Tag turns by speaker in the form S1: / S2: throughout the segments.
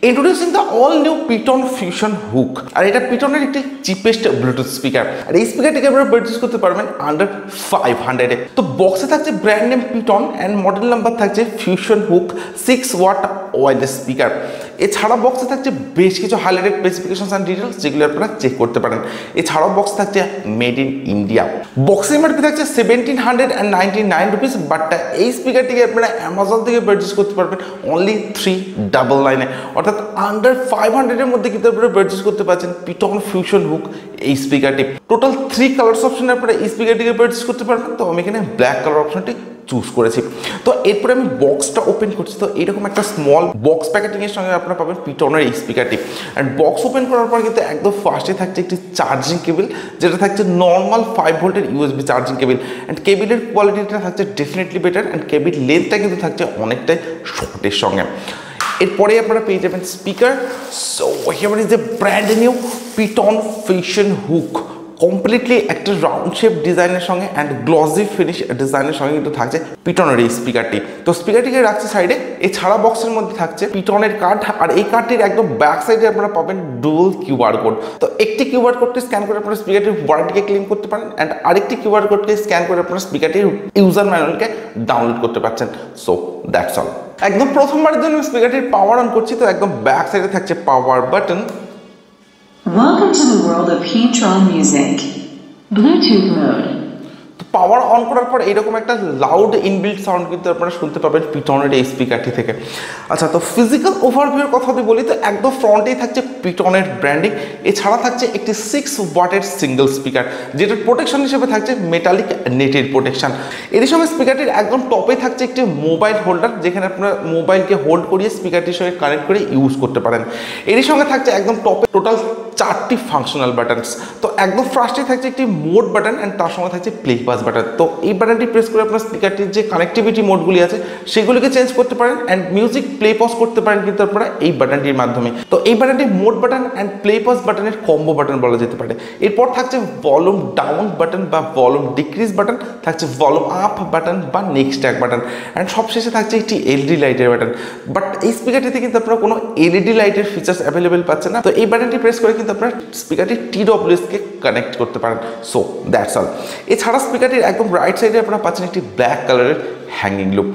S1: Introducing the all new পিটন fusion hook. আর এটা পিটনের একটি চিপেস্ট ব্লুটুথ স্পিকার। আর এই স্পিকারটিকে আপনারা পারচেজ করতে পারবেন আন্ডার 500-এ। তো বক্সে থাকছে ব্র্যান্ড নেম পিটন অ্যান্ড মডেল নাম্বার থাকছে fusion hook 6 watt wireless speaker. এছাড়া বক্সে থাকছে বেশ কিছু হাইলাইটেড স্পেসিফিকেশনস অ্যান্ড ডিটেলস, যেগুলো আপনারা চেক করতে পারেন। এছাড়াও বক্স থাকছে মেড ইন ইন্ডিয়া। বক্সের এমআরপি থাকছে 1799 রুপিস, বাট এই স্পিকারটিকে আপনারা অ্যামাজন থেকে পারচেজ করতে পারবেন অনলি 399-এ, অর্থাৎ আন্ডার 500-এর মধ্যে কিন্তু আপনারা পারচেজ করতে পারছেন পিটন ফিউশন হুক এই স্পিকারটি। টোটাল 3 কালার্স অপশনে আপনারা এই স্পিকারটিকে পারচেজ করতে পারবেন। তো আমি এখানে ব্ল্যাক কালার অপশনটি চুজ করেছি। তো এরপরে আমি বক্সটা ওপেন করছি। তো এরকম একটা স্মল বক্স প্যাকেটিংয়ের সঙ্গে আপনারা পাবেন পিটনের এই স্পিকারটি। অ্যান্ড বক্স ওপেন করার পর কিন্তু একদম ফার্স্টে থাকছে একটি চার্জিং কেবল, যেটা থাকছে নর্মাল 5 ভোল্টের ইউএসবি চার্জিং কেবল। অ্যান্ড কেবিলের কোয়ালিটিটা থাকছে ডেফিনেটলি বেটার, অ্যান্ড কেবিল লেন্থটা কিন্তু থাকছে অনেকটাই শর্টের সঙ্গে। এরপরে আপনারা পেয়ে যাবেন speaker. So here is a brand new পিটন ফিউশন হুক, কমপ্লিটলি একটা রাউন্ড শেপ ডিজাইনের সঙ্গে অ্যান্ড গ্লসি ফিনিশ ডিজাইনের সঙ্গে কিন্তু থাকছে পিটনের এই স্পিকারটি। তো স্পিকারটিকে রাখছে সাইডে। এছাড়া বক্সের মধ্যে থাকছে পিটনের কার্ড, আর এই কার্ডটির একদম ব্যাক সাইডে আপনারা পাবেন ডুয়াল কিউআর কোড। তো একটি কিউআর কোডকে স্ক্যান করে আপনারা স্পিকারটির ওয়ারেন্টিকে ক্লেম করতে পারেন, অ্যান্ড আরেকটি কিউআর কোডকে স্ক্যান করে আপনারা স্পিকারটির ইউজার ম্যানুয়ালকে ডাউনলোড করতে পারছেন। So that's all. একদম প্রথমবারের জন্য স্পিকারটির পাওয়ার অন করছি। তো একদম ব্যাক সাইডে থাকছে power button.
S2: Welcome to the world of Heatron Music. Bluetooth mode.
S1: তো পাওয়ার অন করার পর এরকম একটা লাউড ইনবিল্ট সাউন্ড কিন্তু আপনারা শুনতে পাবেন পিটনের এই স্পিকারটি থেকে। আচ্ছা, তো ফিজিক্যাল ওভারভিউর কথা যদি বলি, তো একদম ফ্রন্টেই থাকছে পিটনের ব্র্যান্ডিং। এছাড়া থাকছে একটি 6 ওয়াটের সিঙ্গেল স্পিকার, যেটার প্রোটেকশন হিসেবে থাকছে মেটালিক নেটের প্রোটেকশন। এর সঙ্গে স্পিকারটির একদম টপে থাকছে একটি মোবাইল হোল্ডার, যেখানে আপনারা মোবাইলকে হোল্ড করিয়ে স্পিকারটির সঙ্গে কানেক্ট করে ইউজ করতে পারেন। এর সঙ্গে থাকছে একদম টপে টোটাল 4টি ফাংশনাল বাটনস। তো একদম ফার্স্টে থাকছে একটি মোড বাটন, অ্যান্ড তার সঙ্গে থাকছে প্লে পাস বাটন। তো এই বাটনটি প্রেস করে আপনার স্পিকারটির যে কানেক্টিভিটি মোডগুলি আছে সেগুলিকে চেঞ্জ করতে পারেন, অ্যান্ড মিউজিক প্লে পজ করতে পারেন কিন্তু আপনারা এই বাটনটির মাধ্যমে। তো এই বাটনটি mode button and play pause বাটনের কম্বো বাটন বলা যেতে পারে। এরপর থাকছে ভলিউম ডাউন বাটন বা ভলিউম ডিক্রিজ বাটন, থাকছে ভলিউম আপ বাটন বা নেক্সট ট্যাগ বাটন, অ্যান্ড সবশেষে থাকছে একটি এলইডি লাইটের বাটন। বাট এই স্পিকারটিতে কিন্তু আপনারা কোনো এলইডি লাইটের ফিচার্স অ্যাভেলেবেল পাচ্ছেন না। তো এই বাটনটি প্রেস করে কিন্তু আপনারা স্পিকারটি TWS-কে কানেক্ট করতে পারেন। So that's all. এছাড়া স্পিকারটির একদম রাইট সাইডে আপনারা পাচ্ছেন একটি ব্ল্যাক কালারের হ্যাঙ্গিং লুপ।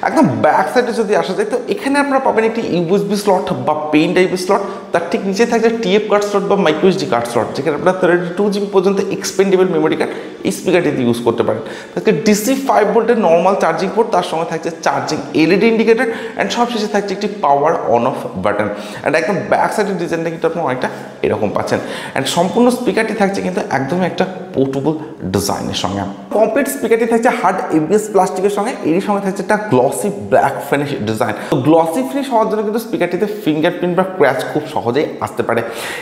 S1: একদম ব্যাক সাইডে যদি আসা যায়, তো এখানে আপনারা পাবেন একটি ইউএসবি স্লট বা পেন টাইপের স্লট। তার ঠিক নিচে থাকছে টিএফ কার্ড স্লট বা মাইক্রোএসডি কার্ড স্লট, যেখানে আপনারা 32 GB পর্যন্ত এক্সপেন্ডেবল মেমোরি কার্ড এই স্পিকারটিতে ইউজ করতে পারেন। তাকে ডিসি 5 ভোল্টের নর্মাল চার্জিং পোর্ট, তার সঙ্গে থাকছে চার্জিং এলইডি ইন্ডিকেটর, অ্যান্ড সবশেষে থাকছে একটি power on of button. And একদম ব্যাক সাইডের ডিজাইনটা কিন্তু আপনারা অনেকটা এরকম পাচ্ছেন। অ্যান্ড সম্পূর্ণ স্পিকারটি থাকছে কিন্তু একদমই একটা পোর্টেবল ডিজাইনের সঙ্গে। কমপ্লিট স্পিকারটি থাকছে হার্ড এবিএস প্লাস্টিকের সঙ্গে, এর সঙ্গে থাকছে একটা গ্লসি ব্ল্যাক ফিনিশ ডিজাইন। তো গ্লসি ফিনিশ হওয়ার জন্য কিন্তু স্পিকারটিতে ফিঙ্গারপ্রিন্ট বা ক্র্যাচ খুব সহজেই আসতে পারে।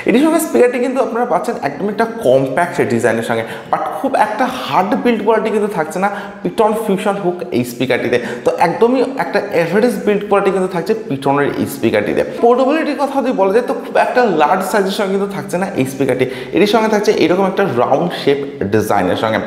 S1: এর সঙ্গে স্পিকারটি কিন্তু আপনারা পাচ্ছেন একদম একটা কম্প্যাক্ট ডিজাইনের সঙ্গে, বাট খুব একটা হার্ড বিল্ড কোয়ালিটি কিন্তু থাকছে না পিটন ফিউশন হুক এই স্পিকারটিতে। তো একদমই একটা এভারেজ বিল্ড কোয়ালিটি কিন্তু থাকছে পিটনের এই স্পিকারটিতে। পোর্টেবিলিটির কথা যদি বলা যায়, তো খুব একটা লার্জ সাইজের সঙ্গে কিন্তু থাকছে না এই স্পিকারটি। এর সঙ্গে থাকছে এরকম একটা রাউন্ড শেপ ডিজাইনের সঙ্গে।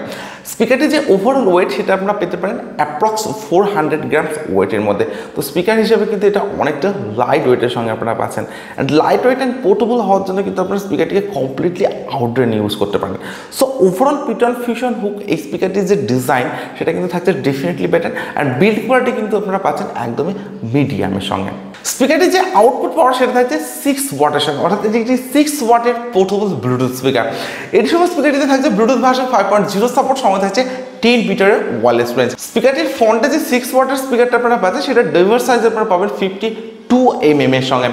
S1: স্পিকারটির যে ওভারঅল ওয়েট সেটা আপনারা পেতে পারেন অ্যাপ্রক্স 400 গ্রামস ওয়েটের মধ্যে। তো স্পিকার হিসেবে কিন্তু এটা অনেকটা লাইট ওয়েটের সঙ্গে আপনারা পাচ্ছেন। And light weight and portable হওয়ার জন্য কিন্তু আপনারা স্পিকারটিকে কমপ্লিটলি আউটডোরে ইউজ করতে পারেন। সো ওভারঅল পিটন ফিউশন হুক এই স্পিকারটির যে ডিজাইন সেটা কিন্তু থাকছে definitely better, and build quality কিন্তু আপনারা পাচ্ছেন একদমই মিডিয়ামের সঙ্গে। স্পিকারটির যে আউটপুট পাওয়ার সেটা থাকছে 6 ওয়াটের সঙ্গে, অর্থাৎ এটি একটি 6 ওয়াটের পোর্টেবল ব্লুটুথ স্পিকার। এর সঙ্গে স্পিকারটিতে থাকছে ব্লুটুথ ভার্সন 5.0 সাপোর্ট, সঙ্গে থাকছে 10 মিটারের ওয়্যারলেস রেঞ্জ। স্পিকারটির ফ্রন্টে যে 6 ওয়াটের স্পিকারটা আপনারা পাচ্ছেন সেটা ডেলিভার সাইজ আপনারা পাবেন 52 mm এর সঙ্গে।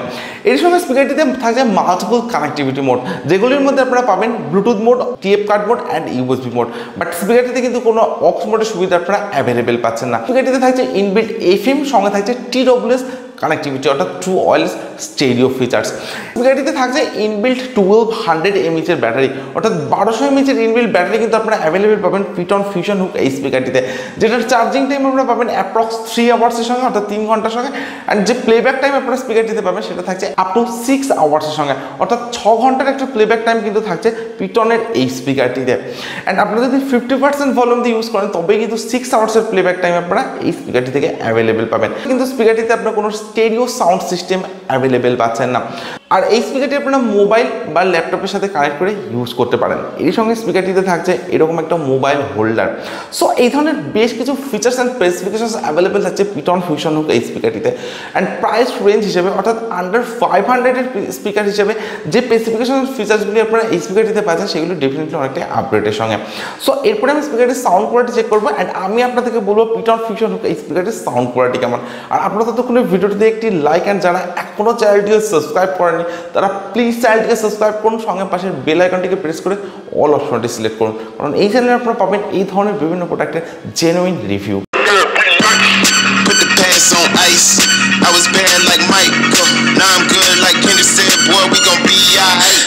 S1: এর সঙ্গে স্পিকারটিতে থাকছে মাল্টিপল কানেক্টিভিটি মোড, যেগুলির মধ্যে আপনারা পাবেন Bluetooth mode, TF card mode and USB mode. But স্পিকারটিতে কিন্তু কোনো অক্স মোডের সুবিধা আপনারা অ্যাভেলেবেল পাচ্ছেন না। স্পিকারটিতে থাকছে ইনবিল্ট এফএম, সঙ্গে থাকছে TWS কানেক্টিভিটি অর্থাৎ ট্রু ওয়্যারলেস স্টেরিও ফিচার্স। স্পিকারটিতে থাকছে ইনবিল্ট 1200 mAh এর ব্যাটারি, অর্থাৎ 1200 mAh এর ইনবিল্ট ব্যাটারি কিন্তু আপনারা অ্যাভেলেবেল পাবেন পিটন ফিউশন হুক এই স্পিকারটিতে, যেটার চার্জিং টাইম আপনারা পাবেন অ্যাপ্রক্স 3 আওয়ার্সের সঙ্গে, অর্থাৎ 3 ঘন্টার সঙ্গে। অ্যান্ড যে প্লেব্যাক টাইম আপনারা স্পিকারটিতে পাবেন সেটা থাকছে আপ টু 6 আওয়ার্সের সঙ্গে, অর্থাৎ 6 ঘন্টার একটা প্লেব্যাক টাইম কিন্তু থাকছে পিটনের এই স্পিকারটিতে। অ্যান্ড আপনারা যদি 50% ভলিউম দিয়ে ইউজ করেন তবেই কিন্তু 6 আওয়ার্সের প্লেব্যাক টাইম আপনারা এই স্পিকারটি থেকে অ্যাভেলেবেল পাবেন। কিন্তু স্পিকারটিতে আপনার কোনো স্টেরিও সাউন্ড সিস্টেম অ্যাভেলেবেল পাচ্ছেন না। আর এই স্পিকারটি আপনারা মোবাইল বা ল্যাপটপের সাথে কানেক্ট করে ইউজ করতে পারেন। এর সঙ্গে স্পিকারটিতে থাকছে এরকম একটা মোবাইল হোল্ডার। সো এই ধরনের বেশ কিছু ফিচার্স অ্যান্ড স্পেসিফিকেশনস অ্যাভেলেবেল থাকছে পিটন ফিউশন হুক এই স্পিকারটিতে। অ্যান্ড প্রাইস রেঞ্জ হিসেবে অর্থাৎ আন্ডার 500-এর স্পিকার হিসেবে যে স্পেসিফিকেশন ফিচার্সগুলি আপনারা এই স্পিকারটিতে পাচ্ছেন সেগুলো ডেফিনেটলি অনেকটাই আপডেটের সঙ্গে। সো এরপরে আমি স্পিকারটির সাউন্ড কোয়ালিটি চেক করবো অ্যান্ড আমি আপনাদেরকে বলবো পিটন ফিউশন হুক এই স্পিকারটির সাউন্ড কোয়ালিটি কেমন। আর আপনারা ততক্ষণে ভিডিওটিতে একটি লাইক অ্যান্ড যারা এখনও চ্যানেলটিকে সাবস্ক্রাইব করেনি তারা প্লিজ চ্যানেলটিকে সাবস্ক্রাইব করুন, সঙ্গে পাশের বেল আইকনটিকে প্রেস করে অল অপশনটি সিলেক্ট করুন, কারণ এই চ্যানেলে আপনারা পাবেন এই ধরনের বিভিন্ন প্রোডাক্টের genuine review.
S3: On ice, I was bad like Mike. Now I'm good like Kendrick said, boy, we gon' be alright.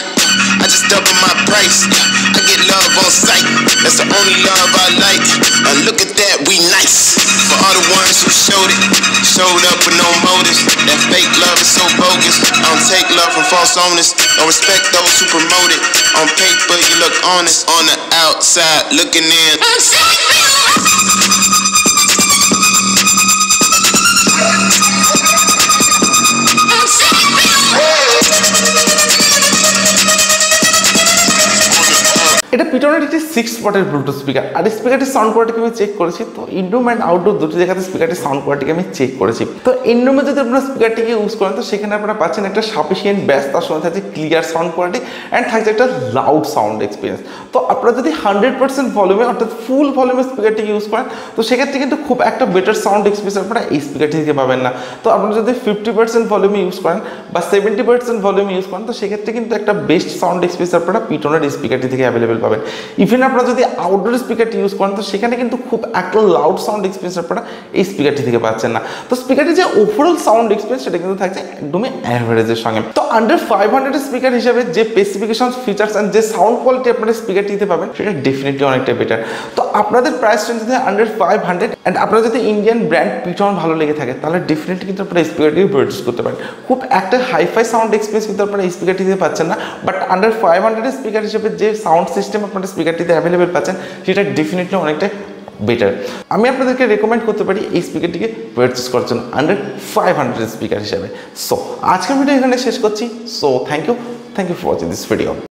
S3: I just double my price. I get love on sight. That's the only love I like. Look at that, we nice. For all the ones who showed up with no motives. That fake love is so bogus. I don't take love from false owners. Don't respect those who promote it. On paper, you look honest. On the outside, looking in.
S1: এটা পিটনের একটি 6 স্পটের Bluetooth speaker. আর স্পিকারটির sound কোয়ালিটিকে আমি check করেছি, তো indoor and outdoor দুটি জায়গাতে স্পিকারটির sound কোয়ালিটিকে আমি check করেছি। তো ইনডোরে যদি আপনারা স্পিকারটিকে ইউজ করেন তো সেখানে আপনারা পাচ্ছেন একটা সাফিসিয়েন্ট ব্যাস, তার সঙ্গে থাকছে ক্লিয়ার সাউন্ড কোয়ালিটি অ্যান্ড থাকছে একটা লাউড সাউন্ড এক্সপিরিয়েন্স। তো আপনারা যদি 100% ভলিউমে অর্থাৎ ফুল ভলিউমে স্পিকারটিকে ইউজ করেন তো সেক্ষেত্রে কিন্তু খুব একটা বেটার সাউন্ড এক্সপিরিয়েন্স আপনারা এই স্পিকারটি থেকে পাবেন না। তো আপনারা যদি 50% ভলিউমে ইউজ করেন বা 70% ভলিউমে ইউজ করেন তো সেক্ষেত্রে কিন্তু একটা বেস্ট সাউন্ড এক্সপিরিয়েন্স আপনারা পিটনের এই স্পিকারটি থেকে অ্যাভেলেবেল পাবেন। ইভেন আপনারা যদি আউটডোর স্পিকারটি ইউজ করেন তো সেখানে কিন্তু খুব একটা লাউড সাউন্ড এক্সপিরিয়েন্স আপনারা এই স্পিকারটি থেকে পাচ্ছেন না। তো স্পিকারটি যে ওভারঅল সাউন্ড এক্সপিরিয়েন্স সেটা কিন্তু থাকছে একদমই অ্যাভারেজের সঙ্গে। তো আন্ডার 500 স্পিকার হিসেবে যে স্পেসিফিকেশন ফিচার্স অ্যান্ড যে সাউন্ড কোয়ালিটি আপনারা স্পিকারটিতে পাবেন সেটা ডেফিনেটলি অনেকটা বেটার। তো আপনাদের প্রাইস রেঞ্জ যদি আন্ডার 500 অ্যান্ড আপনারা যদি ইন্ডিয়ান ব্র্যান্ড পিটন ভালো লেগে থাকে তাহলে ডেফিনেটলি কিন্তু আপনারা স্পিকারটিকে পারচেস করতে পারেন। খুব একটা হাইফাই সাউন্ড এক্সপিরিয়েন্স কিন্তু আপনারা এই স্পিকারটিতে পাচ্ছেন না, বাট আন্ডার 500 স্পিকার হিসেবে যে সাউন্ড সিস্টেম আপনারা স্পিকারটিতে অ্যাভেলেবেল পাচ্ছেন সেটা ডেফিনেটলি অনেকটা বেটার। আমি আপনাদেরকে রেকমেন্ড করতে পারি এই স্পিকারটিকে পারচেস করার জন্য আন্ডার 500 স্পিকার হিসেবে। সো আজকের ভিডিও এখানে শেষ করছি। So thank you for watching this video.